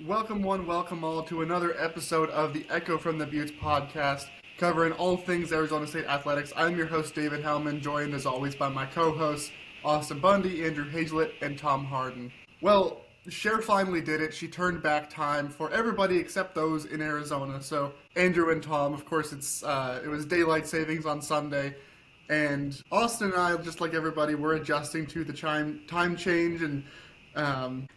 Welcome one, welcome all to another episode of the Echo from the Buttes podcast, covering all things Arizona State athletics. I'm your host, David Howman, joined as always by my co-hosts, Austen Bundy, Andrew Hayslett, and Tom Hardon. Well, Cher finally did it. She turned back time for everybody except those in Arizona. So Andrew and Tom, of course, it was daylight savings on Sunday. And Austin and I, just like everybody, were adjusting to the time change and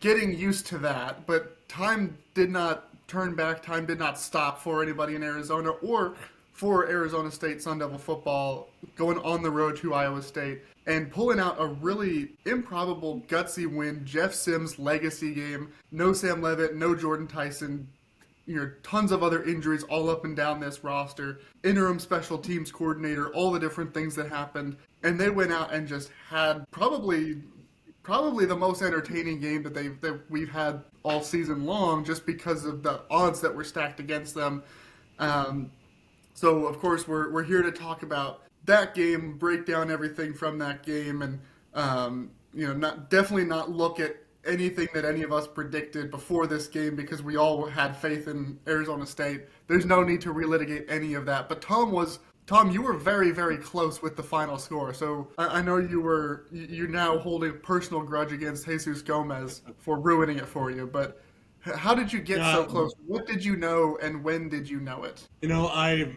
getting used to that. But time did not turn back. Time did not stop for anybody in Arizona or for Arizona State Sun Devil football going on the road to Iowa State and pulling out a really improbable, gutsy win. Jeff Sims' legacy game. No Sam Levitt, no Jordan Tyson. Tons of other injuries all up and down this roster. Interim special teams coordinator, all the different things that happened. And they went out and just had probably the most entertaining game that we've had all season long, just because of the odds that were stacked against them. So of course we're here to talk about that game, break down everything from that game, and definitely not look at anything that any of us predicted before this game, because we all had faith in Arizona State. There's no need to relitigate any of that. But Tom, you were very, very close with the final score. So I know you're now holding a personal grudge against Jesus Gomez for ruining it for you. But how did you get so close? What did you know, and when did you know it? I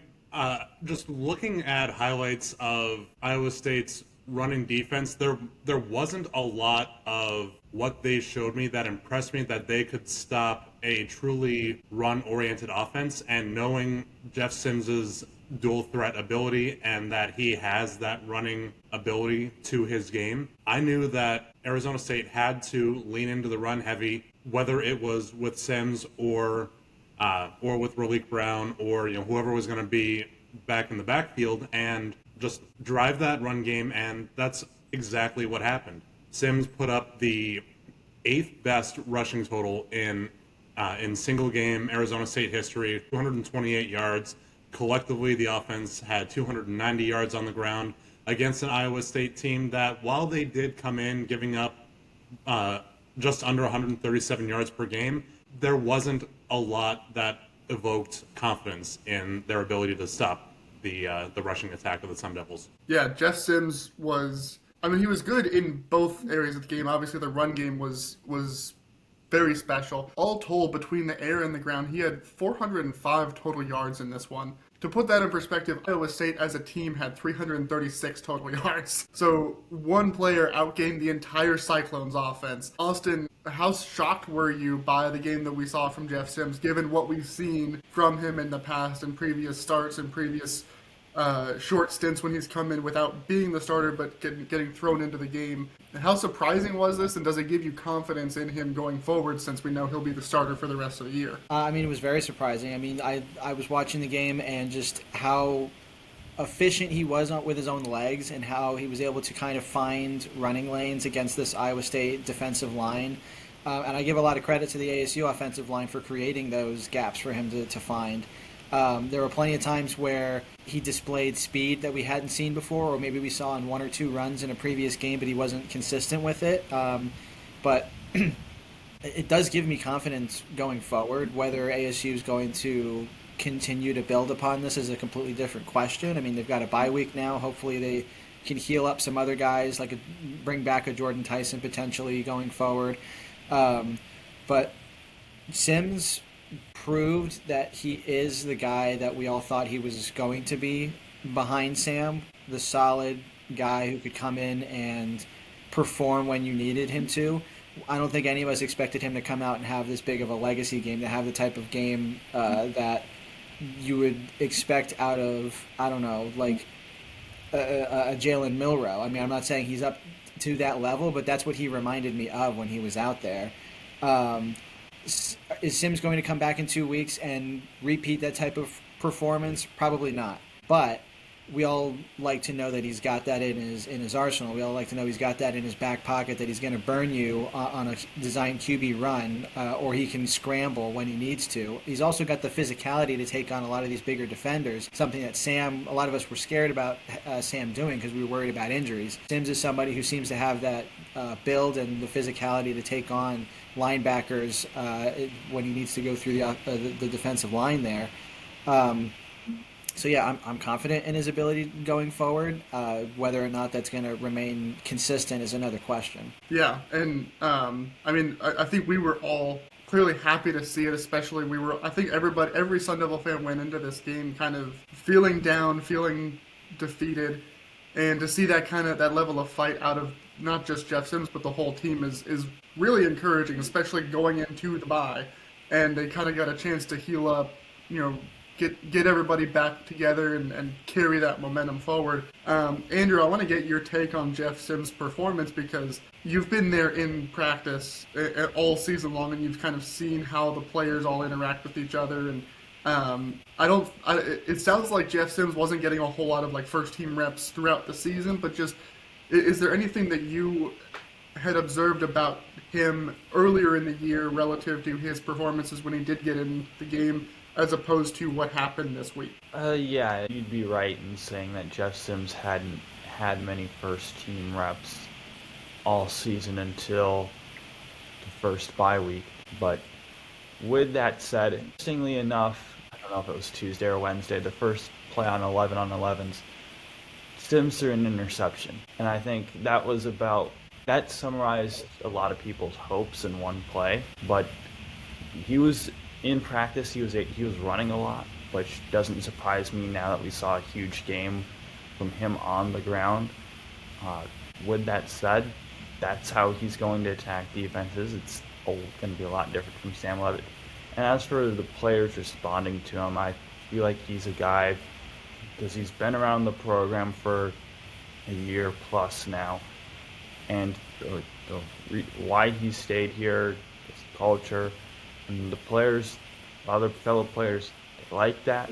just looking at highlights of Iowa State's running defense, there wasn't a lot of what they showed me that impressed me that they could stop a truly run-oriented offense. And knowing Jeff Sims's dual threat ability and that he has that running ability to his game, I knew that Arizona State had to lean into the run heavy, whether it was with Sims or with Raleek Brown or whoever was going to be back in the backfield, and just drive that run game. And that's exactly what happened. Sims put up the 8th best rushing total in single game Arizona State history, 228 yards. Collectively, the offense had 290 yards on the ground against an Iowa State team that, while they did come in giving up just under 137 yards per game, there wasn't a lot that evoked confidence in their ability to stop the rushing attack of the Sun Devils. Yeah, Jeff Sims he was good in both areas of the game. Obviously, the run game was very special. All told, between the air and the ground, he had 405 total yards in this one. To put that in perspective, Iowa State as a team had 336 total yards. So one player outgained the entire Cyclones offense. Austin, how shocked were you by the game that we saw from Jeff Sims, given what we've seen from him in the past and previous starts and previous short stints when he's come in without being the starter but getting thrown into the game? How surprising was this, and does it give you confidence in him going forward, since we know he'll be the starter for the rest of the year? It was very surprising. I was watching the game, and just how efficient he was with his own legs, and how he was able to kind of find running lanes against this Iowa State defensive line. And I give a lot of credit to the ASU offensive line for creating those gaps for him to find. There were plenty of times where he displayed speed that we hadn't seen before, or maybe we saw in one or two runs in a previous game, but he wasn't consistent with it. But it does give me confidence going forward. Whether ASU is going to continue to build upon this is a completely different question. They've got a bye week now. Hopefully they can heal up some other guys, bring back a Jordan Tyson potentially going forward. But Sims proved that he is the guy that we all thought he was going to be behind Sam, the solid guy who could come in and perform when you needed him to. I don't think any of us expected him to come out and have this big of a legacy game, to have the type of game that you would expect out of, a Jalen Milroe. I'm not saying he's up to that level, but that's what he reminded me of when he was out there. Is Sims going to come back in 2 weeks and repeat that type of performance? Probably not. But we all like to know that he's got that in his arsenal. We all like to know he's got that in his back pocket, that he's going to burn you on a design QB run, or he can scramble when he needs to. He's also got the physicality to take on a lot of these bigger defenders, something that a lot of us were scared about Sam doing because we were worried about injuries. Sims is somebody who seems to have that build and the physicality to take on linebackers when he needs to go through the defensive line there. So yeah, I'm confident in his ability going forward. Whether or not that's going to remain consistent is another question. Yeah, and I think we were all clearly happy to see it. Especially I think every Sun Devil fan went into this game kind of feeling down, feeling defeated, and to see that level of fight out of not just Jeff Sims but the whole team is really encouraging, especially going into the bye, and they kind of got a chance to heal up, get everybody back together and carry that momentum forward. Andrew, I want to get your take on Jeff Sims' performance because you've been there in practice all season long, and you've kind of seen how the players all interact with each other. And it sounds like Jeff Sims wasn't getting a whole lot of first team reps throughout the season, but just is there anything that you had observed about him earlier in the year relative to his performances when he did get in the game, as opposed to what happened this week? Yeah, you'd be right in saying that Jeff Sims hadn't had many first-team reps all season until the first bye week. But with that said, interestingly enough, I don't know if it was Tuesday or Wednesday, the first play on 11 on 11s, Sims threw an interception. And I think that summarized a lot of people's hopes in one play. But he was in practice, he was running a lot, which doesn't surprise me now that we saw a huge game from him on the ground. With that said, that's how he's going to attack defenses. It's going to be a lot different from Sam Levitt. And as for the players responding to him, I feel like he's a guy, because he's been around the program for a year plus now, and why he stayed here, his culture, and the players, other fellow players, they like that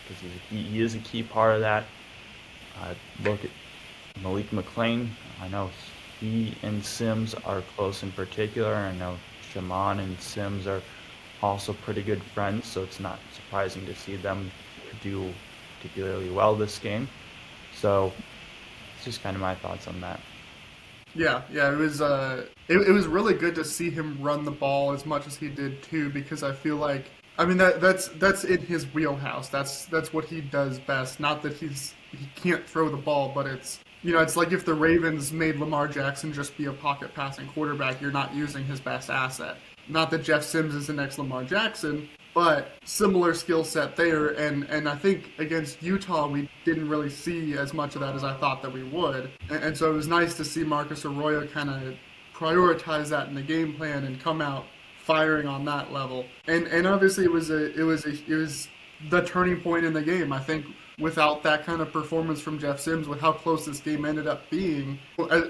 because he is a key part of that. Look at Malik McLean. I know he and Sims are close in particular. I know Shaman and Sims are also pretty good friends, so it's not surprising to see them do particularly well this game. So it's just kind of my thoughts on that. Yeah, it was it was really good to see him run the ball as much as he did too, because I feel like that's in his wheelhouse. That's what he does best. Not that he can't throw the ball, but it's like if the Ravens made Lamar Jackson just be a pocket passing quarterback, you're not using his best asset. Not that Jeff Sims is the next Lamar Jackson, but similar skill set there, and I think against Utah we didn't really see as much of that as I thought that we would, and so it was nice to see Marcus Arroyo kind of prioritize that in the game plan and come out firing on that level, and obviously it was the turning point in the game. I think without that kind of performance from Jeff Sims, with how close this game ended up being,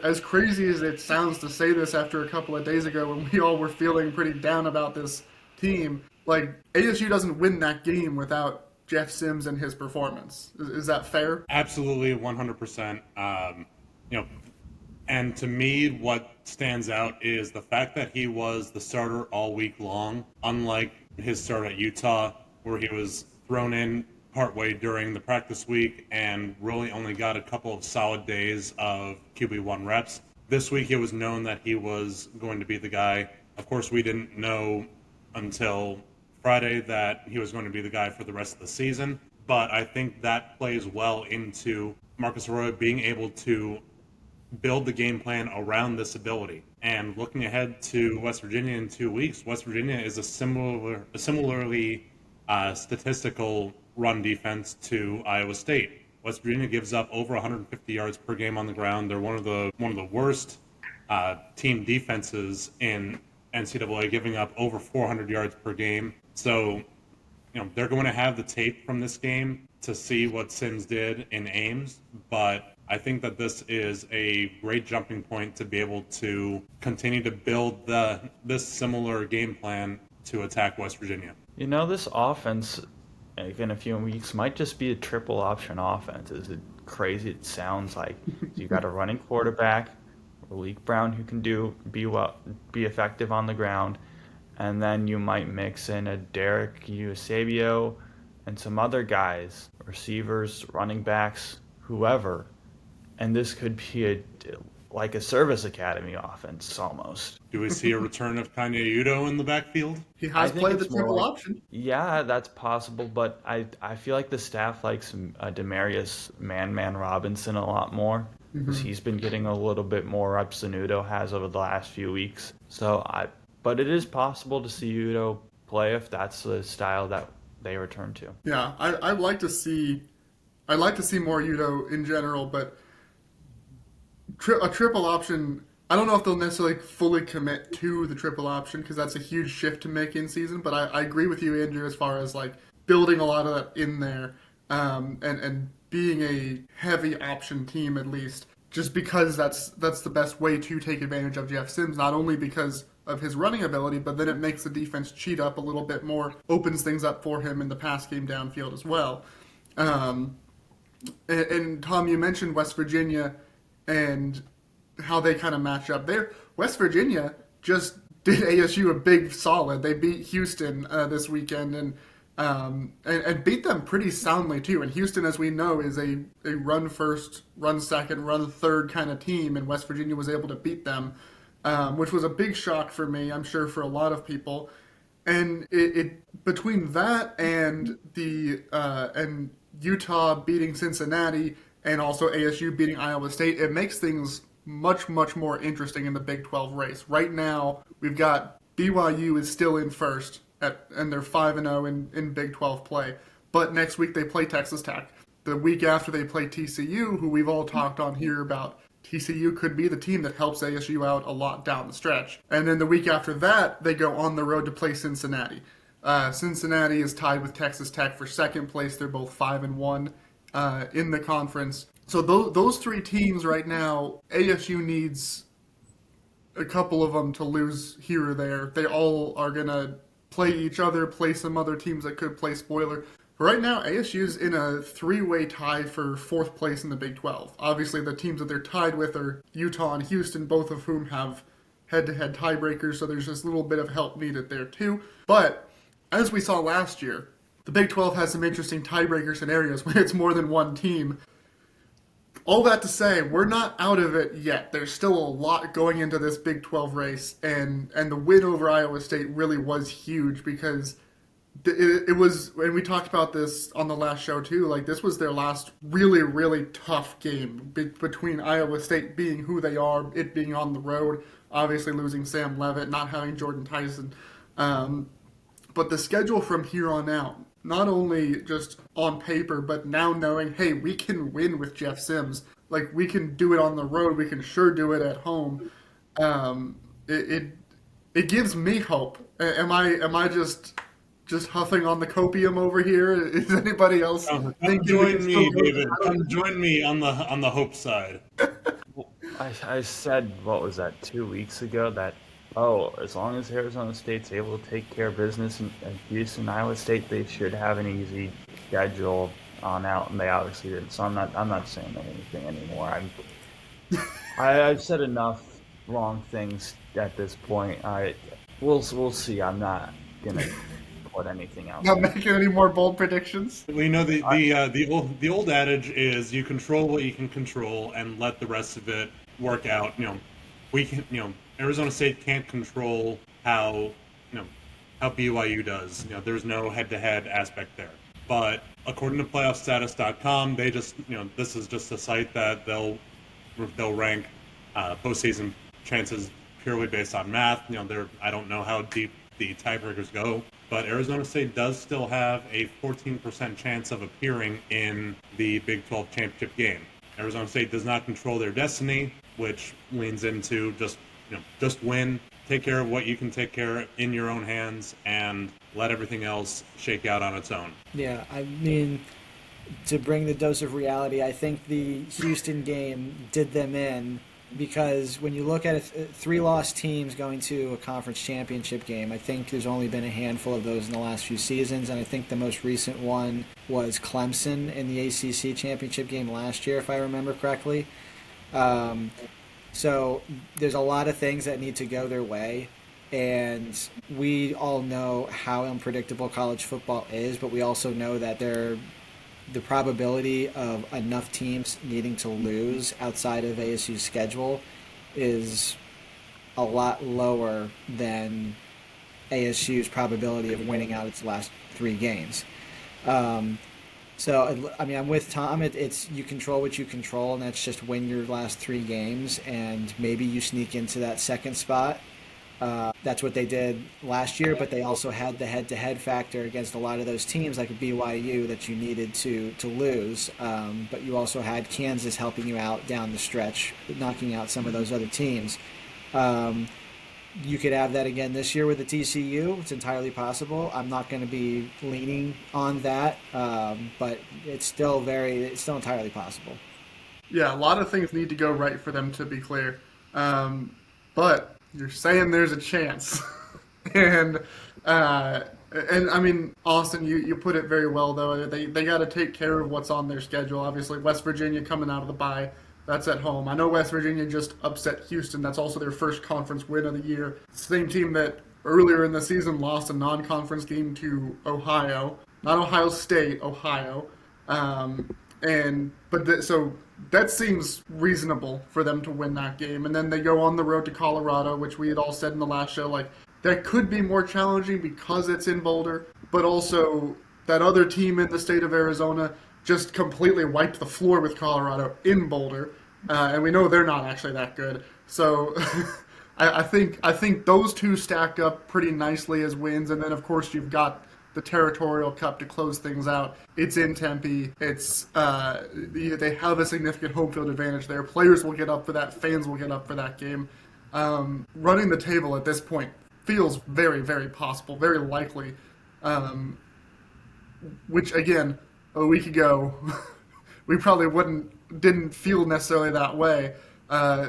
as crazy as it sounds to say this after a couple of days ago when we all were feeling pretty down about this team, ASU doesn't win that game without Jeff Sims and his performance. Is that fair? Absolutely, 100%. And to me, what stands out is the fact that he was the starter all week long, unlike his start at Utah, where he was thrown in partway during the practice week and really only got a couple of solid days of QB1 reps. This week, it was known that he was going to be the guy. Of course, we didn't know until Friday that he was going to be the guy for the rest of the season, but I think that plays well into Marcus Arroyo being able to build the game plan around this ability. And looking ahead to West Virginia in 2 weeks, West Virginia is a similarly statistical run defense to Iowa State. West Virginia gives up over 150 yards per game on the ground. They're one of the worst team defenses in NCAA, giving up over 400 yards per game. So, they're going to have the tape from this game to see what Sims did in Ames, but I think that this is a great jumping point to be able to continue to build this similar game plan to attack West Virginia. This offense, in a few weeks, might just be a triple option offense. As crazy it sounds like. You got a running quarterback, Malik Brown, who can be effective on the ground, and then you might mix in a Derek Eusebio and some other guys, receivers, running backs, whoever, and this could be like a service academy offense almost. Do we see a return of Kanye Udo in the backfield? He I has think played the it's more triple like- option. Yeah, that's possible, but I feel like the staff likes Demarius Man Robinson a lot more because he's been getting a little bit more reps than Udo has over the last few weeks. But it is possible to see Udo play if that's the style that they return to. Yeah, I'd like to see more Udo in general, but a triple option. I don't know if they'll necessarily fully commit to the triple option because that's a huge shift to make in season. But I agree with you, Andrew, as far as like building a lot of that in there, and being a heavy option team at least, just because that's the best way to take advantage of Jeff Sims. Not only because of his running ability, but then it makes the defense cheat up a little bit more, opens things up for him in the pass game downfield as well. And Tom, you mentioned West Virginia and how they kind of match up there. West Virginia just did ASU a big solid. They beat Houston this weekend and beat them pretty soundly too. And Houston, as we know, is a run first, run second, run third kind of team, and West Virginia was able to beat them, which was a big shock for me, I'm sure for a lot of people. And it between that and and Utah beating Cincinnati and also ASU beating Iowa State, it makes things much, much more interesting in the Big 12 race. Right now, we've got BYU is still in first, and they're 5-0 in Big 12 play. But next week they play Texas Tech. The week after they play TCU, who we've all talked on here about. TCU could be the team that helps ASU out a lot down the stretch. And then the week after that, they go on the road to play Cincinnati. Cincinnati is tied with Texas Tech for second place. They're both 5-1 in the conference. So those three teams right now, ASU needs a couple of them to lose here or there. They all are going to play each other, play some other teams that could play spoiler. But right now, ASU's in a three-way tie for fourth place in the Big 12. Obviously, the teams that they're tied with are Utah and Houston, both of whom have head-to-head tiebreakers, so there's just a little bit of help needed there too. But as we saw last year, the Big 12 has some interesting tiebreaker scenarios where it's more than one team. All that to say, we're not out of it yet. There's still a lot going into this Big 12 race, and the win over Iowa State really was huge because it was, and we talked about this on the last show too, like this was their last really, really tough game between Iowa State being who they are, it being on the road, obviously losing Sam Leavitt, not having Jordan Tyson. But the schedule from here on out, not only just on paper, but now knowing, hey, we can win with Jeff Sims. Like, we can do it on the road. We can sure do it at home. It gives me hope. Am I just huffing on the copium over here? Is anybody else Come thinking join me, David. Come join me on the hope side. I said, what was that, 2 weeks ago, that as long as Arizona State's able to take care of business in Houston, Iowa State, they should have an easy schedule on out, and they obviously didn't. So I'm not saying anything anymore. I've said enough wrong things at this point. We'll see. I'm not gonna put anything out. Not making any more bold predictions. We know the old adage is you control what you can control and let the rest of it work out. Arizona State can't control how BYU does. There's no head-to-head aspect there. But according to PlayoffStatus.com, they just this is just a site that they'll rank postseason chances purely based on math. I don't know how deep the tiebreakers go, but Arizona State does still have a 14% chance of appearing in the Big 12 championship game. Arizona State does not control their destiny, which leans into just win, take care of what you can take care of in your own hands, and let everything else shake out on its own. Yeah, I mean, to bring the dose of reality, I think the Houston game did them in because when you look at three loss teams going to a conference championship game, I think there's only been a handful of those in the last few seasons, and I think the most recent one was Clemson in the ACC championship game last year, if I remember correctly. So there's a lot of things that need to go their way, and we all know how unpredictable college football is, but we also know that the probability of enough teams needing to lose outside of ASU's schedule is a lot lower than ASU's probability of winning out its last 3 games. So, I mean, I'm with Tom. It's you control what you control, and that's just win your last 3 games, and maybe you sneak into that second spot. That's what they did last year, but they also had the head-to-head factor against a lot of those teams like BYU that you needed to lose. But you also had Kansas helping you out down the stretch, knocking out some of those other teams. You could have that again this year with the TCU. It's entirely possible. I'm not going to be leaning on that, but it's still entirely possible. Yeah, a lot of things need to go right for them to be clear. But you're saying there's a chance. and I mean, Austin, you put it very well, though. They got to take care of what's on their schedule. Obviously, West Virginia coming out of the bye. That's at home. I know West Virginia just upset Houston. That's also their first conference win of the year. Same team that earlier in the season lost a non-conference game to Ohio. Not Ohio State, Ohio. So that seems reasonable for them to win that game. And then they go on the road to Colorado, which we had all said in the last show, like, that could be more challenging because it's in Boulder. But also, that other team in the state of Arizona just completely wiped the floor with Colorado in Boulder, and we know they're not actually that good. So I think those two stack up pretty nicely as wins, and then of course you've got the Territorial Cup to close things out. It's in Tempe. It's they have a significant home field advantage there. Players will get up for that. Fans will get up for that game. Running the table at this point feels very, very possible, very likely. Which again, a week ago, we probably didn't feel necessarily that way.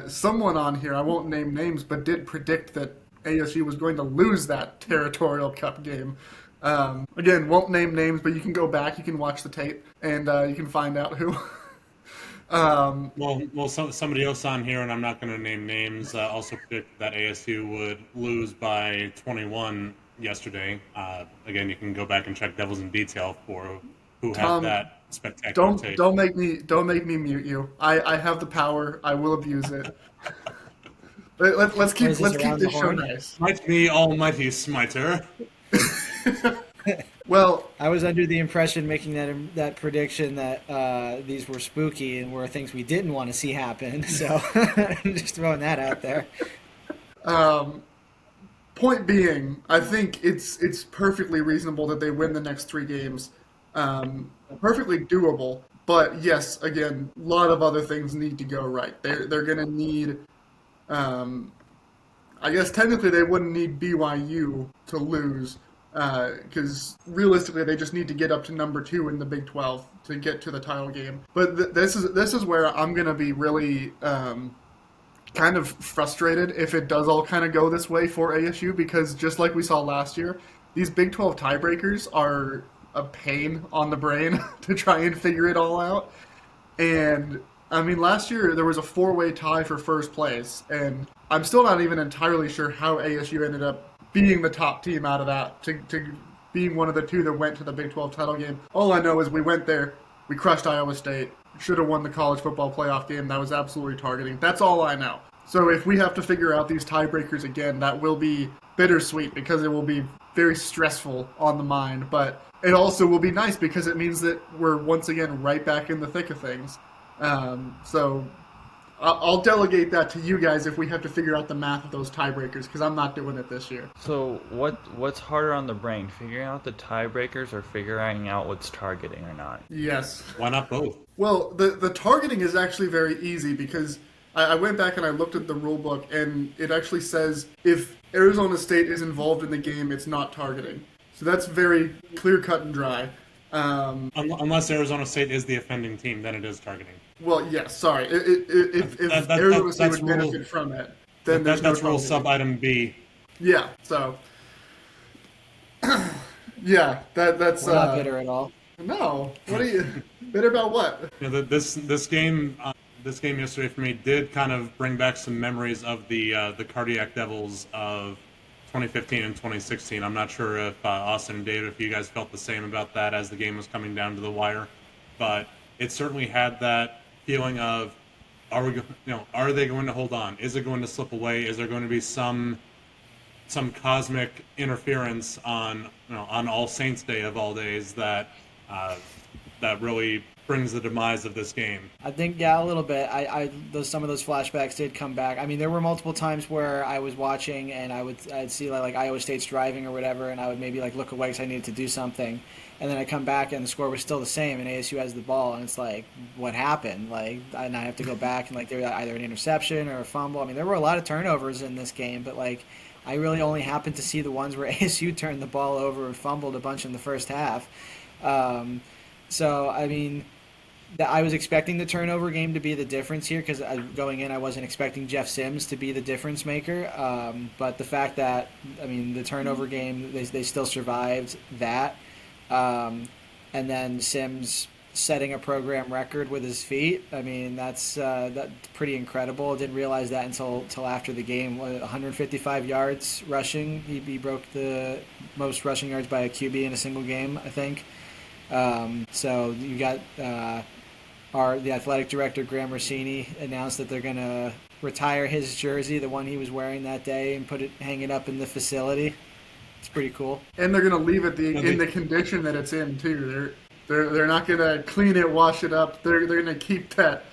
Someone on here, I won't name names, but did predict that ASU was going to lose that Territorial Cup game. Again, won't name names, but you can go back, you can watch the tape, and you can find out who. Somebody else on here, and I'm not going to name names, also predicted that ASU would lose by 21 yesterday. Again, you can go back and check Devils in Detail for who had that spectacular take. Don't make me mute you. I have the power. I will abuse it. Let's keep this show nice. Smite me, almighty smiter. Well, I was under the impression making that prediction that these were spooky and were things we didn't want to see happen. So I'm just throwing that out there. Point being, I think it's perfectly reasonable that they win the next 3 games. Perfectly doable, but yes, again, a lot of other things need to go right. They're going to need, I guess technically they wouldn't need BYU to lose, because realistically they just need to get up to number 2 in the Big 12 to get to the title game. But this is where I'm going to be really kind of frustrated if it does all kind of go this way for ASU, because just like we saw last year, these Big 12 tiebreakers are a pain on the brain to try and figure it all out. And I mean, last year there was a 4-way tie for first place, and I'm still not even entirely sure how ASU ended up being the top team out of that, to being one of the 2 that went to the Big 12 title game. All I know is we went there, we crushed Iowa State, should have won the college football playoff game. That was absolutely targeting. That's all I know. So if we have to figure out these tiebreakers again, that will be bittersweet, because it will be very stressful on the mind, but it also will be nice because it means that we're once again right back in the thick of things. So I'll delegate that to you guys if we have to figure out the math of those tiebreakers, because I'm not doing it this year. So what's harder on the brain, figuring out the tiebreakers or figuring out what's targeting or not? Yes. Why not both? Well, the targeting is actually very easy, because I went back and I looked at the rule book, and it actually says if Arizona State is involved in the game, it's not targeting. So that's very clear, cut, and dry. Unless Arizona State is the offending team, then it is targeting. Well, yes, sorry. If Arizona State would benefit from it, then that's rule sub-item B. Yeah, so... yeah, that's... We're not bitter at all. No. What are you... bitter about what? You know, this game yesterday for me did kind of bring back some memories of the Cardiac Devils of 2015 and 2016. I'm not sure if Austin and David, if you guys felt the same about that as the game was coming down to the wire, but it certainly had that feeling of are they going to hold on? Is it going to slip away? Is there going to be some cosmic interference on on All Saints Day of all days that really brings the demise of this game? I think, yeah, a little bit. Some of those flashbacks did come back. I mean, there were multiple times where I was watching and I'd see like Iowa State's driving or whatever, and I would maybe like look away because I needed to do something, and then I come back and the score was still the same, and ASU has the ball, and it's like, what happened? Like, and I have to go back and like there was either an interception or a fumble. I mean, there were a lot of turnovers in this game, but like I really only happened to see the ones where ASU turned the ball over and fumbled a bunch in the first half. So I mean, I was expecting the turnover game to be the difference here because going in, I wasn't expecting Jeff Sims to be the difference maker. But the fact that, I mean, the turnover game, they still survived that. And then Sims setting a program record with his feet. I mean, that's pretty incredible. I didn't realize that until after the game. 155 yards rushing. He broke the most rushing yards by a QB in a single game, I think. So you got the athletic director, Graham Rossini, announced that they're going to retire his jersey, the one he was wearing that day, and hang it up in the facility. It's pretty cool. And they're going to leave it in the condition that it's in too. They're not going to clean it, wash it up. They're going to keep that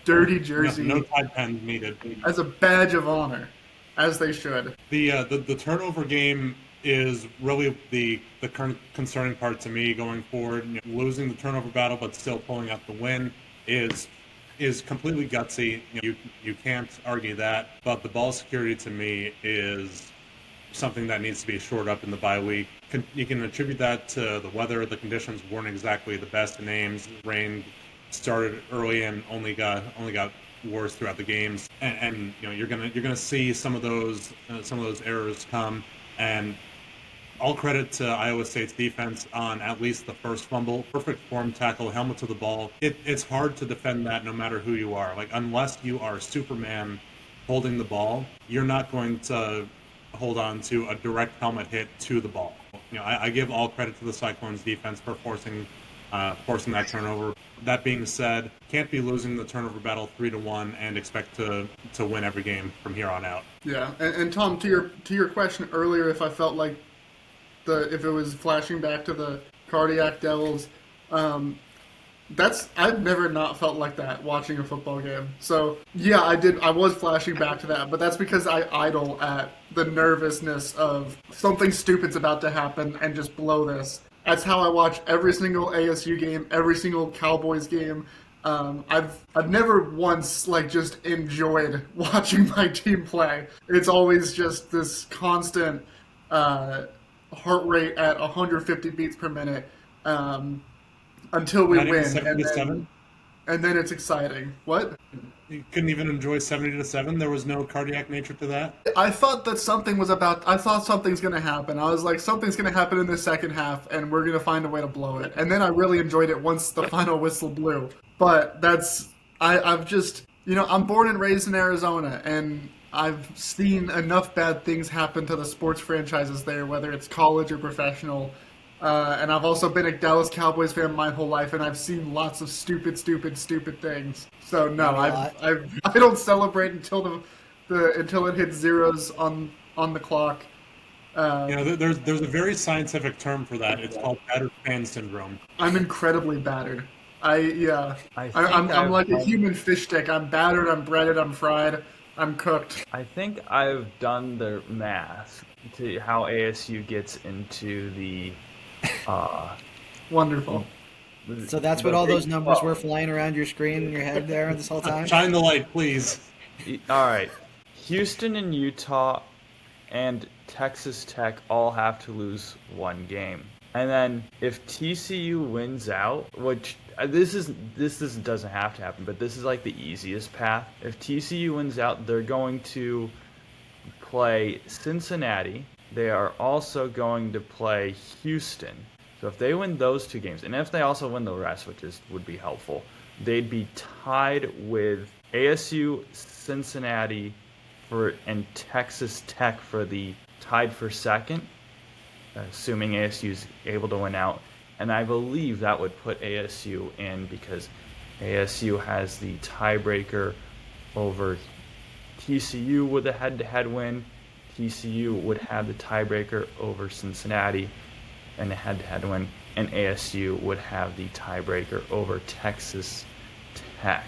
dirty jersey. No Tide pens needed. As a badge of honor, as they should. The turnover game is really the current concerning part to me going forward. Losing the turnover battle but still pulling out the win is completely gutsy. You can't argue that. But the ball security to me is something that needs to be shored up in the bye week. You can attribute that to the weather. The conditions weren't exactly the best in Ames. Rain started early and only got worse throughout the games. And you're gonna see some of those errors come. And all credit to Iowa State's defense on at least the first fumble. Perfect form tackle, helmet to the ball. It's hard to defend that no matter who you are. Like, unless you are Superman holding the ball, you're not going to hold on to a direct helmet hit to the ball. I give all credit to the Cyclones defense for forcing that turnover. That being said, can't be losing the turnover battle 3-1 and expect to win every game from here on out. Yeah, and Tom, to your question earlier, if I felt like if it was flashing back to the cardiac devils, I've never not felt like that watching a football game. So yeah, I was flashing back to that, but that's because I idle at the nervousness of something stupid's about to happen and just blow this. That's how I watch every single ASU game, every single Cowboys game. I've never once just enjoyed watching my team play. It's always just this constant heart rate at 150 beats per minute until we win, and then it's exciting. What? You couldn't even enjoy 70-7? There was no cardiac nature to that? I thought that I thought something's going to happen. I was like, something's going to happen in the second half, and we're going to find a way to blow it. And then I really enjoyed it once the final whistle blew. But I've just, I'm born and raised in Arizona, and I've seen enough bad things happen to the sports franchises there, whether it's college or professional. And I've also been a Dallas Cowboys fan my whole life, and I've seen lots of stupid things. So no, I don't celebrate until until it hits zeros on the clock. There's a very scientific term for that. It's called battered fan syndrome. I'm incredibly battered. I'm like a human fish stick. I'm battered. I'm breaded. I'm fried. I'm cooked. I think I've done the math to how ASU gets into the wonderful. So that's what all those numbers were flying around your screen in your head there this whole time? Shine the light, please. All right. Houston and Utah and Texas Tech all have to lose one game. And then if TCU wins out, which this doesn't have to happen, but this is like the easiest path. If TCU wins out, they're going to play Cincinnati. They are also going to play Houston. So if they win those two games, and if they also win the rest, which would be helpful, they'd be tied with ASU, Cincinnati, and Texas Tech for the tied for second, assuming ASU is able to win out. And I believe that would put ASU in because ASU has the tiebreaker over TCU with a head-to-head win. TCU would have the tiebreaker over Cincinnati and a head-to-head win, and ASU would have the tiebreaker over Texas Tech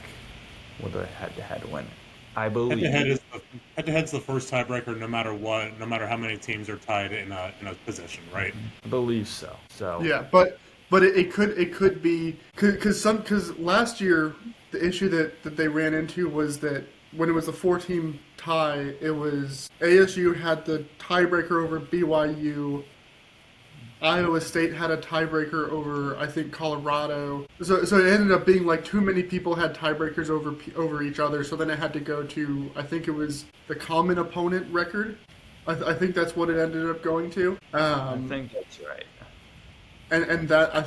with a head-to-head win. I believe Head-to-head's the first tiebreaker, no matter what, no matter how many teams are tied in a position, right? I believe so. Yeah, but it could be because last year the issue that they ran into was that when it was a 4-team tie, it was ASU had the tiebreaker over BYU. Iowa State had a tiebreaker over, I think, Colorado. So it ended up being like too many people had tiebreakers over each other. So then it had to go to, I think it was the common opponent record. I think that's what it ended up going to. I think that's right. And that I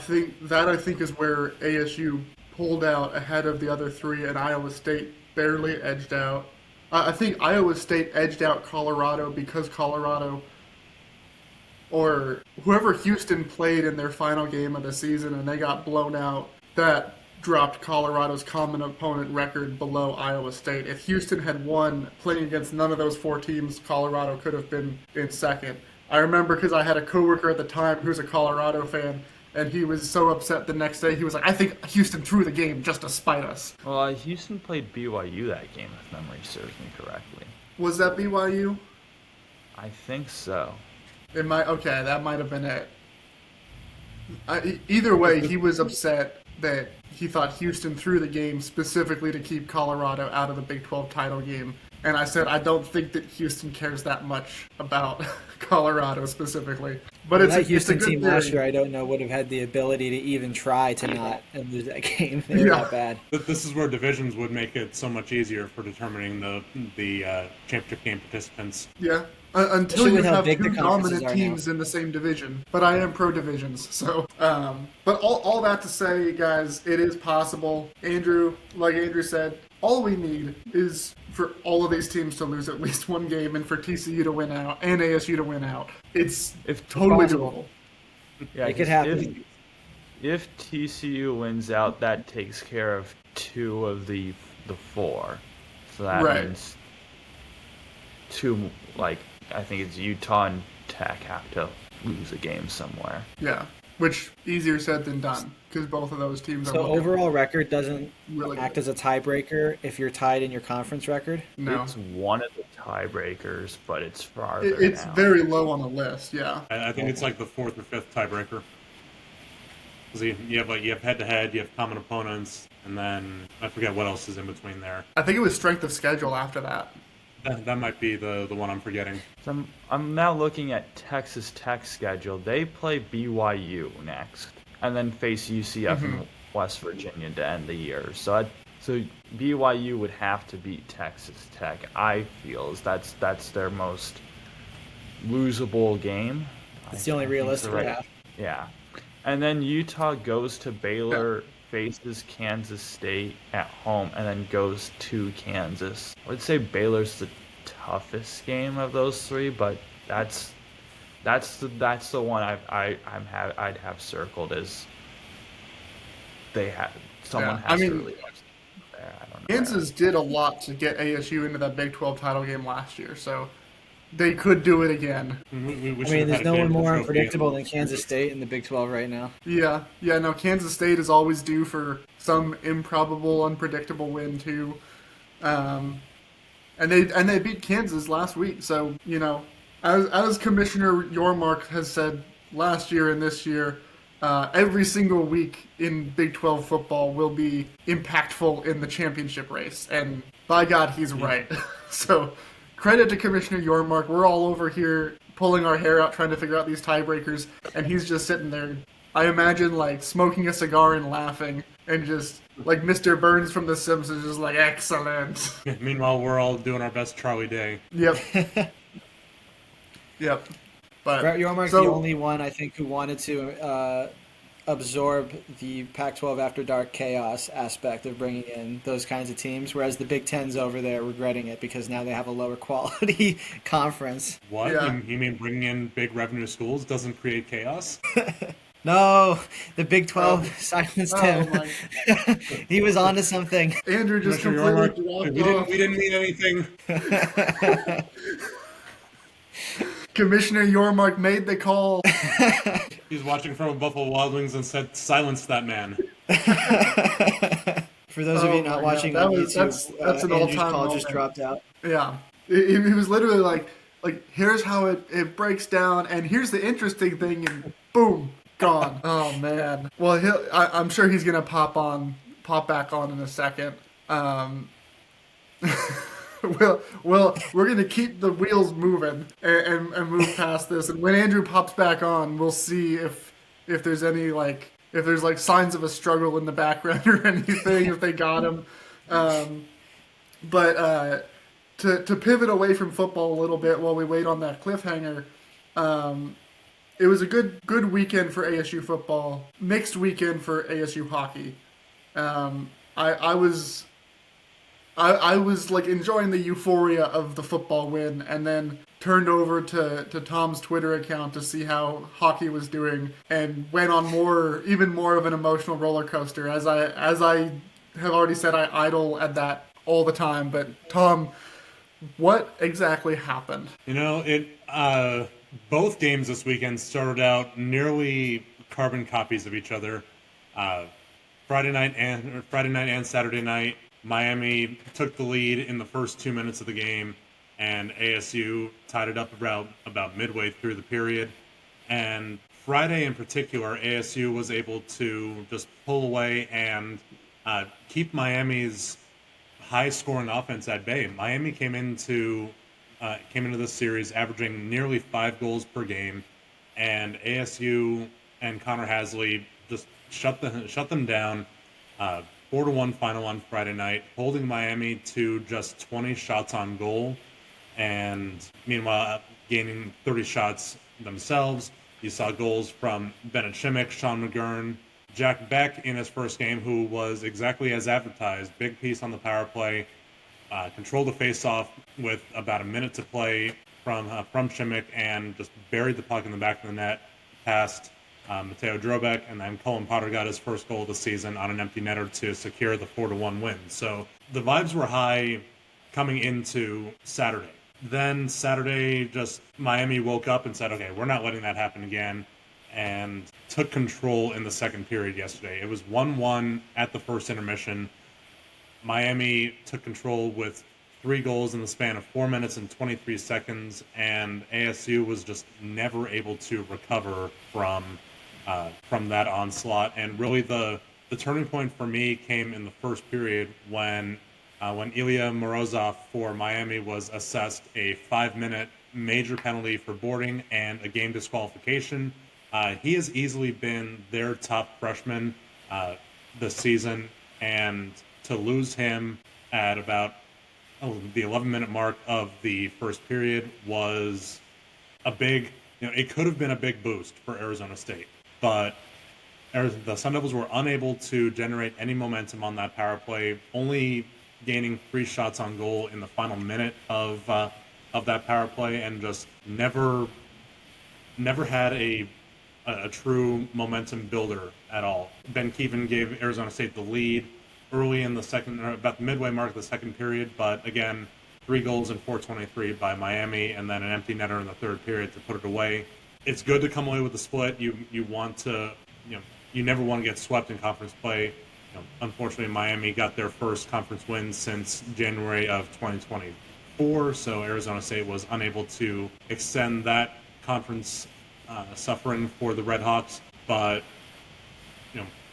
think is where ASU pulled out ahead of the other three, and Iowa State barely edged out. I think Iowa State edged out Colorado because Colorado, or whoever Houston played in their final game of the season and they got blown out, that dropped Colorado's common opponent record below Iowa State. If Houston had won playing against none of those 4 teams, Colorado could have been in second. I remember because I had a coworker at the time who was a Colorado fan, and he was so upset the next day. He was like, I think Houston threw the game just to spite us. Well, Houston played BYU that game, if memory serves me correctly. Was that BYU? I think so. Okay, that might have been it. Either way, he was upset that he thought Houston threw the game specifically to keep Colorado out of the Big 12 title game. And I said, I don't think that Houston cares that much about Colorado specifically. But well, it's that a Houston good team theory. last year, I don't know, would have had the ability to even try to not and lose that game. They were that bad. This is where divisions would make it so much easier for determining the championship game participants. Yeah. Until Especially you with how have big 2 the conferences dominant are teams now. in the same division. But I am pro divisions, so. But all that to say, guys, it is possible. Like Andrew said, all we need is for all of these teams to lose at least one game and for TCU to win out and ASU to win out. It's totally possible. doable. Yeah, It could happen. If TCU wins out, that takes care of 2 of the 4. So that means 2, I think it's Utah and Tech have to lose a game somewhere. Yeah, which easier said than done because both of those teams are. So overall record doesn't really act good. as a tiebreaker if you're tied in your conference record? No, It's one of the tiebreakers, but it's farther it's down. very low on the list. Yeah, I think it's like the 4th or 5th tiebreaker. Because you have head-to-head, you have common opponents, and then I forget what else is in between there. I think it was strength of schedule after that. That might be the one I'm forgetting. So I'm now looking at Texas Tech's schedule. They play BYU next, and then face UCF and West Virginia to end the year. So BYU would have to beat Texas Tech. I feel that's their most losable game. It's the only realistic path. Yeah, and then Utah goes to Baylor. Faces Kansas State at home and then goes to Kansas. I would say Baylor's the toughest game of those 3, but that's the one I'd have circled as they have someone has to really there. I don't know. Kansas did a lot to get ASU into that Big 12 title game last year, so they could do it again. There's no one more unpredictable than Kansas State in the Big 12 right now. Yeah, no, Kansas State is always due for some improbable, unpredictable win too. And they beat Kansas last week, so as Commissioner Yormark has said last year and this year, every single week in Big 12 football will be impactful in the championship race, and by God, he's right. So. Credit to Commissioner Yormark. We're all over here pulling our hair out trying to figure out these tiebreakers, and he's just sitting there, I imagine, like, smoking a cigar and laughing, and just, like Mr. Burns from The Simpsons, just like, excellent. Meanwhile, we're all doing our best Charlie Day. Yep. Yep. But Brett Yormark's the only one, I think, who wanted to absorb the Pac-12 After Dark chaos aspect of bringing in those kinds of teams, whereas the Big Ten's over there regretting it because now they have a lower quality conference. What? Yeah. You mean bringing in big revenue schools doesn't create chaos? No, the Big 12 silenced him. my- He was onto something. Andrew just Commissioner completely Yormark, dropped off. we didn't need anything. Commissioner Yormark made the call. He's watching from a Buffalo Wild Wings and said, "Silence that man." For those of you Oh not my watching God. on That was- YouTube, that's an Andrew's all-time call just moment. dropped out. Yeah, he was literally like, here's how it breaks down, and here's the interesting thing, and boom, gone. Oh man. Well, I'm sure he's gonna pop back on in a second. We're gonna keep the wheels moving and move past this. And when Andrew pops back on, we'll see if there's any if there's signs of a struggle in the background or anything. If they got him, but to pivot away from football a little bit while we wait on that cliffhanger. It was a good weekend for ASU football, mixed weekend for ASU hockey. I was enjoying the euphoria of the football win, and then turned over to Tom's Twitter account to see how hockey was doing, and went on even more of an emotional roller coaster. As I have already said, I idle at that all the time. But Tom, what exactly happened? Both games this weekend started out nearly carbon copies of each other. Friday night and Saturday night, Miami took the lead in the first 2 minutes of the game, and ASU tied it up about midway through the period. And Friday in particular, ASU was able to just pull away and keep Miami's high-scoring offense at bay. Miami came into this series averaging nearly 5 goals per game, and ASU and Connor Hasley just shut them down. 4-1 final on Friday night, holding Miami to just 20 shots on goal, and meanwhile gaining 30 shots themselves. You saw goals from Bennett Shimmick, Sean McGurn, Jack Beck in his first game, who was exactly as advertised. Big piece on the power play, controlled the face-off with about a minute to play from Shimmick, and just buried the puck in the back of the net past Mateo Drobek, and then Cullen Potter got his first goal of the season on an empty netter to secure the 4-1 win. So the vibes were high coming into Saturday. Then Saturday, just Miami woke up and said, okay, we're not letting that happen again, and took control in the second period yesterday. It was 1-1 at the first intermission. Miami took control with 3 goals in the span of 4 minutes and 23 seconds, and ASU was just never able to recover from that onslaught. And really the turning point for me came in the first period when Ilya Morozov for Miami was assessed a 5-minute major penalty for boarding and a game disqualification. He has easily been their top freshman this season, and to lose him at about the 11-minute mark of the first period was a big, it could have been a big boost for Arizona State. But the Sun Devils were unable to generate any momentum on that power play, only gaining 3 shots on goal in the final minute of that power play, and just never had a true momentum builder at all. Ben Keevan gave Arizona State the lead early in the second, or about the midway mark of the second period, but again, 3 goals in 4:23 by Miami, and then an empty netter in the third period to put it away. It's good to come away with the split. You want to, you never want to get swept in conference play. Unfortunately, Miami got their first conference win since January of 2024, so Arizona State was unable to extend that conference suffering for the Redhawks. But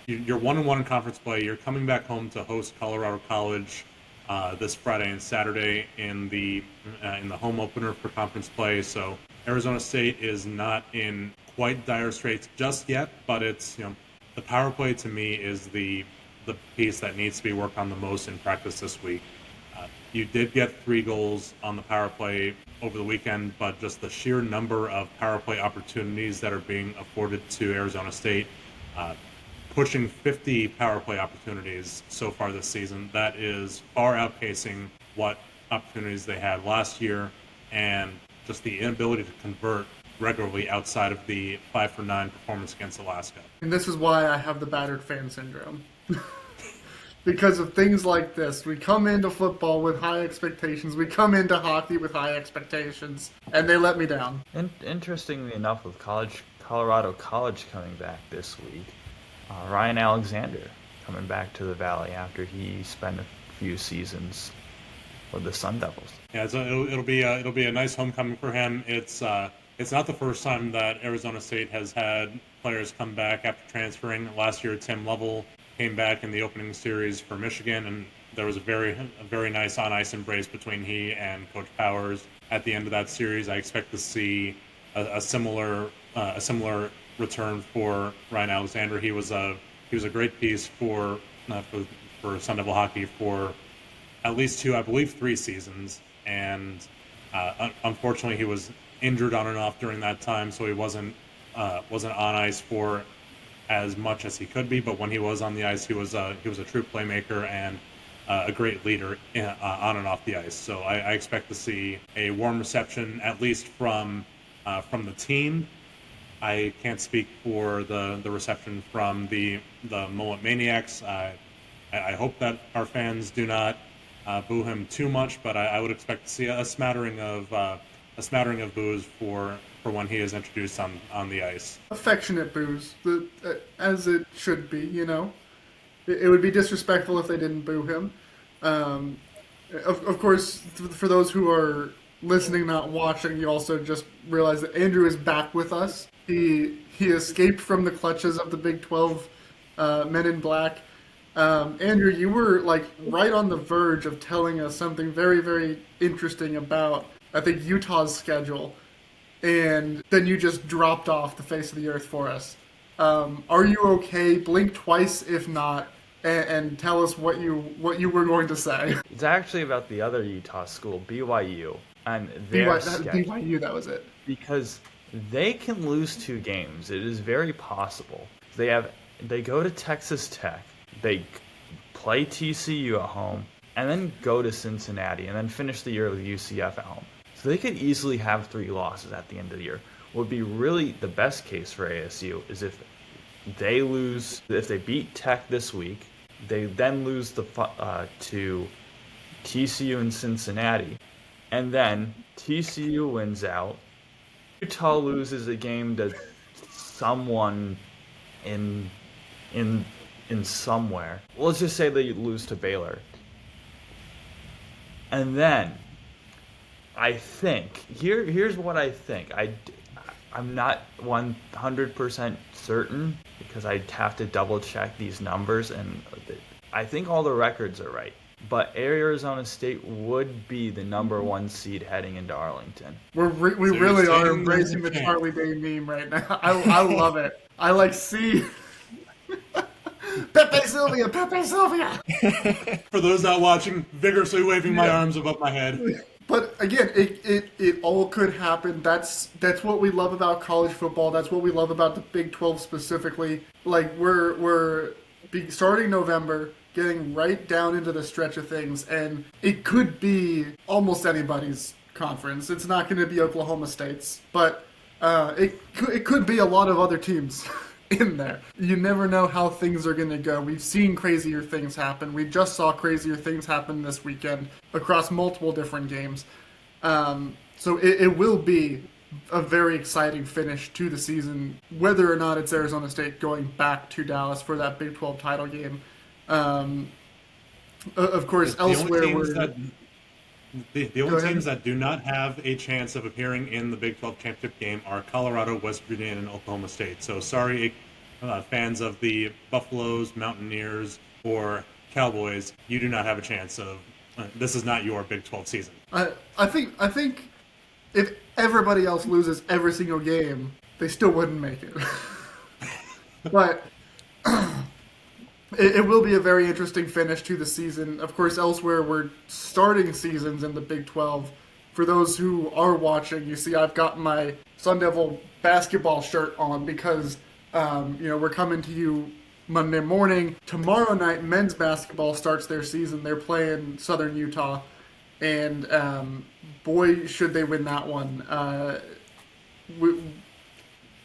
you're 1-1 in conference play. You're coming back home to host Colorado College this Friday and Saturday in the home opener for conference play. So Arizona State is not in quite dire straits just yet, but it's the power play to me is the piece that needs to be worked on the most in practice this week. You did get 3 goals on the power play over the weekend, but just the sheer number of power play opportunities that are being afforded to Arizona State, pushing 50 power play opportunities so far this season, that is far outpacing what opportunities they had last year, and just the inability to convert regularly outside of the 5-for-9 performance against Alaska. And this is why I have the battered fan syndrome. Because of things like this. We come into football with high expectations. We come into hockey with high expectations. And they let me down. Interestingly enough, with Colorado College coming back this week, Ryan Alexander coming back to the Valley after he spent a few seasons with the Sun Devils. Yeah, so it'll be a nice homecoming for him. It's not the first time that Arizona State has had players come back after transferring. Last year, Tim Lovell came back in the opening series for Michigan, and there was a very nice on-ice embrace between he and Coach Powers at the end of that series. I expect to see a similar return for Ryan Alexander. He was a great piece for Sun Devil hockey for at least 2, I believe 3 seasons, and unfortunately he was injured on and off during that time, so he wasn't on ice for as much as he could be. But when he was on the ice, he was a true playmaker and a great leader on and off the ice. So I expect to see a warm reception, at least from the team. I can't speak for the reception from the Mullet Maniacs. I hope that our fans do not boo him too much, but I would expect to see a smattering of boos for when he is introduced on the ice. Affectionate boos, as it should be, you know. It would be disrespectful if they didn't boo him. Of course, for those who are listening, not watching, you also just realize that Andrew is back with us. He escaped from the clutches of the Big 12 Men in Black. Andrew, you were like right on the verge of telling us something very, very interesting about, I think, Utah's schedule, and then you just dropped off the face of the earth for us. Are you okay? Blink twice if not, and tell us what you were going to say. It's actually about the other Utah school, BYU, and their schedule. BYU, that was it. Because they can lose 2 games. It is very possible. They go to Texas Tech, they play TCU at home, and then go to Cincinnati, and then finish the year with UCF at home. So they could easily have 3 losses at the end of the year. What would be really the best case for ASU is if they beat Tech this week, they then lose to TCU and Cincinnati, and then TCU wins out. Utah loses a game to someone in somewhere. Well, let's just say they lose to Baylor. And then I think here's what I think. I'm not 100% certain because I'd have to double check these numbers, and I think all the records are right. But Arizona State would be the number 1 seed heading into Arlington. We really are embracing the Charlie Day meme right now. I love it. I like see Pepe Sylvia. For those not watching, vigorously waving my arms above my head. But again, it all could happen. That's what we love about college football. That's what we love about the Big 12 specifically. Like we're starting November, getting right down into the stretch of things, and it could be almost anybody's conference. It's not going to be Oklahoma State's, but it could be a lot of other teams in there. You never know how things are going to go. We've seen crazier things happen. We just saw crazier things happen this weekend across multiple different games. So it will be a very exciting finish to the season, whether or not it's Arizona State going back to Dallas for that Big 12 title game. Of course, elsewhere the only teams that do not have a chance of appearing in the Big 12 championship game are Colorado, West Virginia, and Oklahoma State. So sorry, fans of the Buffaloes, Mountaineers, or Cowboys, you do not have a chance of. This is not your Big 12 season. I think if everybody else loses every single game, they still wouldn't make it. But it will be a very interesting finish to the season. Of course, elsewhere, we're starting seasons in the Big 12. For those who are watching, you see I've got my Sun Devil basketball shirt on because, we're coming to you Monday morning. Tomorrow night, men's basketball starts their season. They're playing Southern Utah. And boy, should they win that one.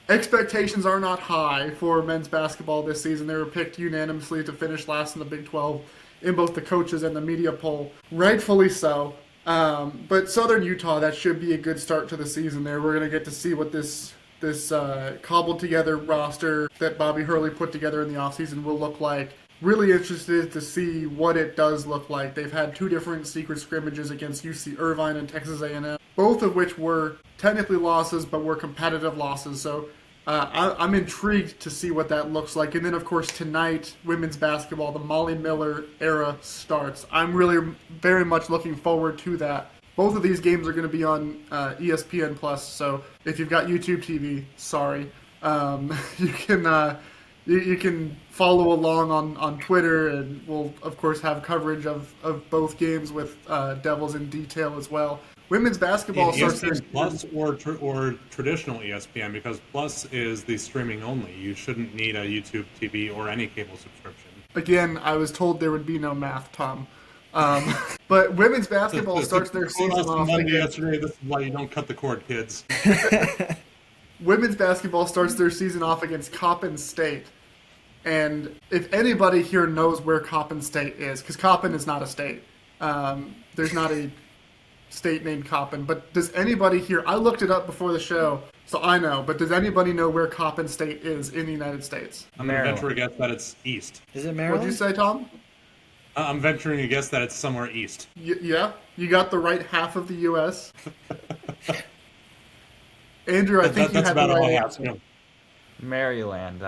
expectations are not high for men's basketball this season. They were picked unanimously to finish last in the Big 12 in both the coaches and the media poll. Rightfully so. But Southern Utah, that should be a good start to the season there. We're going to get to see what this cobbled together roster that Bobby Hurley put together in the offseason will look like. Really interested to see what it does look like. They've had 2 different secret scrimmages against UC Irvine and Texas A&M, both of which were technically losses, but were competitive losses. So I'm intrigued to see what that looks like. And then, of course, tonight, women's basketball, the Molly Miller era starts. I'm really very much looking forward to that. Both of these games are going to be on ESPN Plus. So if you've got YouTube TV, sorry, you can follow along on Twitter, and we'll of course have coverage of both games with Devils in detail as well. Women's basketball starts ESPN Plus or traditional ESPN, because Plus is the streaming only. You shouldn't need a YouTube TV or any cable subscription. Again, I was told there would be no math, Tom. But women's basketball starts their season off Bundy yesterday. This is why you don't cut the cord, kids. Women's basketball starts their season off against Coppin State. And if anybody here knows where Coppin State is, because Coppin is not a state. There's not a state named Coppin. But does anybody here, I looked it up before the show, so I know, but does anybody know where Coppin State is in the United States? I'm going to venture a guess that it's east. Is it Maryland? What'd you say, Tom? I'm venturing a guess that it's somewhere east. Yeah, you got the right half of the U.S. Andrew, I think you had the right answer. Maryland.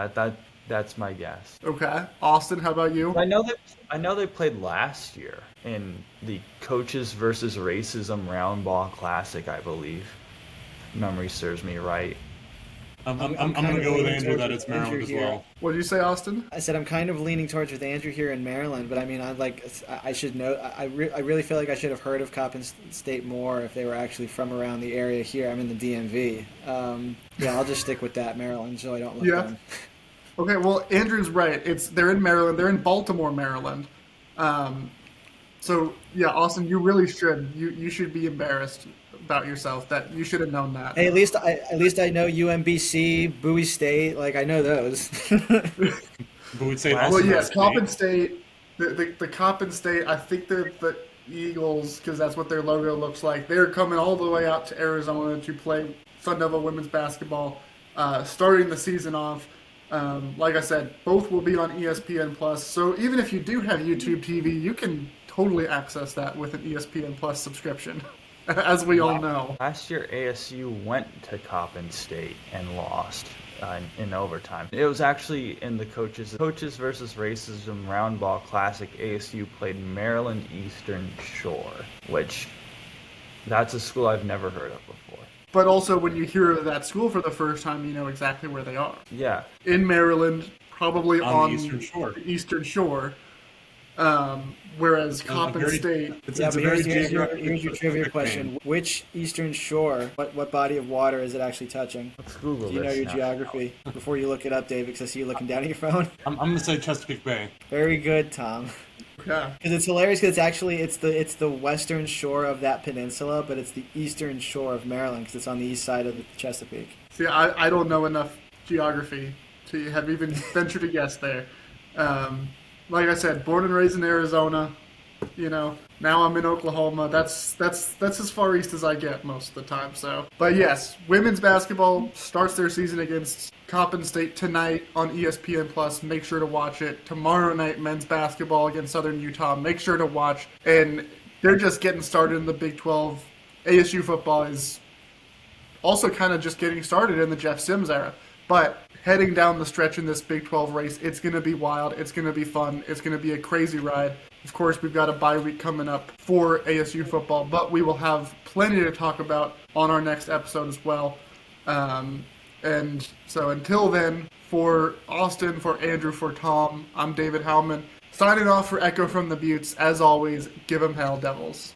That's my guess. Okay. Austin, how about you? I know they played last year in the Coaches versus Racism Round Ball Classic, I believe. Memory serves me right. I'm going to go with Andrew that it's Maryland as well. What did you say, Austin? I said I'm kind of leaning towards with Andrew here in Maryland, but I mean, I should know. I really feel like I should have heard of Coppin State more if they were actually from around the area here. I'm in the DMV. Yeah, I'll just stick with that, Maryland, so I don't look down. Okay, well, Andrew's right. They're in Maryland. They're in Baltimore, Maryland. So yeah, Austin, you really should. You should be embarrassed about yourself that you should have known that. Hey, at least I know UMBC, Bowie State. Like I know those. Bowie State. Well, yes, Coppin State. The Coppin State. I think they're the Eagles because that's what their logo looks like. They're coming all the way out to Arizona to play Sun Devil women's basketball, starting the season off. Like I said, both will be on ESPN Plus. So even if you do have YouTube TV, you can totally access that with an ESPN Plus subscription, as we all know. Last year, ASU went to Coppin State and lost in overtime. It was actually in the Coaches versus Racism Round Ball Classic. ASU played Maryland Eastern Shore, which that's a school I've never heard of before. But also, when you hear of that school for the first time, you know exactly where they are. Yeah. In Maryland, probably on the Eastern Shore. Whereas Coppin State... Here's your trivia question. Which Eastern Shore, what body of water is it actually touching? Let's Google this. Do you know your now. Geography before you look it up, David, because I see you looking down at your phone? I'm going to say Chesapeake Bay. Very good, Tom. Yeah. Because it's hilarious because it's the western shore of that peninsula, but it's the eastern shore of Maryland because it's on the east side of the Chesapeake. See, I don't know enough geography to have even ventured a guess there. Like I said, born and raised in Arizona, now I'm in Oklahoma. That's as far east as I get most of the time. So, but yes, women's basketball starts their season against Coppin State tonight on ESPN Plus. Make sure to watch it. Tomorrow night, men's basketball against Southern Utah. Make sure to watch. And they're just getting started in the Big 12. ASU football is also kind of just getting started in the Jeff Sims era. But heading down the stretch in this Big 12 race, it's going to be wild. It's going to be fun. It's going to be a crazy ride. Of course, we've got a bye week coming up for ASU football, but we will have plenty to talk about on our next episode as well. And so until then, for Austin, for Andrew, for Tom, I'm David Howman. Signing off for Echo from the Buttes. As always, give 'em hell, Devils.